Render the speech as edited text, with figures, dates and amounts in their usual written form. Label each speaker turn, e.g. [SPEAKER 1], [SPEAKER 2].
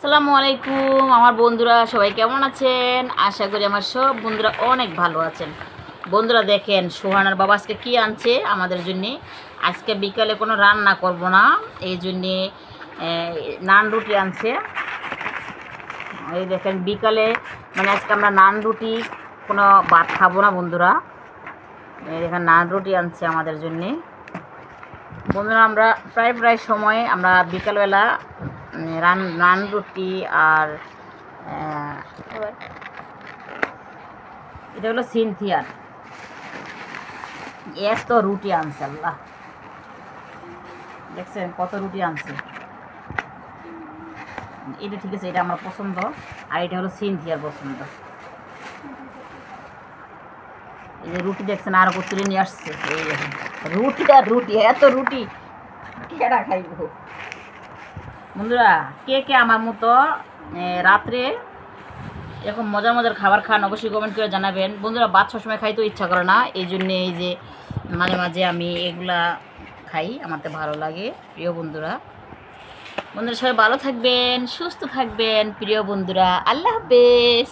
[SPEAKER 1] আসসালামু আলাইকুম আমার বন্ধুরা, সবাই কেমন আছেন? আশা করি আমার সব বন্ধুরা অনেক ভালো আছেন। বন্ধুরা দেখেন, সোহানার বাবা আজকে কী আনছে আমাদের জন্যে। আজকে বিকালে কোনো রান্না করব না, এই জন্যে নান রুটি আনছে। এই দেখেন বিকালে মানে আজকে আমরা নান রুটি কোনো ভাত খাবো না বন্ধুরা। এই দেখেন নান রুটি আনছে আমাদের জন্যে। বন্ধুরা আমরা প্রায় সময় আমরা বিকালবেলা নান রুটি আর এটা হলো সিনথিয়ার এত রুটি আনছে। আল্লাহ, দেখছেন কত রুটি আনছে। এটা ঠিক আছে, এটা আমার পছন্দ, আর এটা হলো সিনথিয়ার পছন্দ। এই যে রুটি দেখছেন আরো তুলে নিয়ে আসছে। এই দেখেন রুটি আর রুটি, এত রুটি কেডা খাইব। বন্ধুরা কে কে আমার মতো রাত্রে এরকম মজার মজার খাবার খান অবশ্যই কমেন্ট করে জানাবেন। বন্ধুরা ভাত সবসময় খাইতেও ইচ্ছা করে না, এই জন্যে এই যে মাঝে মাঝে আমি এগুলা খাই, আমার তো ভালো লাগে। প্রিয় বন্ধুরা, বন্ধুরা সবাই ভালো থাকবেন, সুস্থ থাকবেন। প্রিয় বন্ধুরা, আল্লাহ হাফেজ।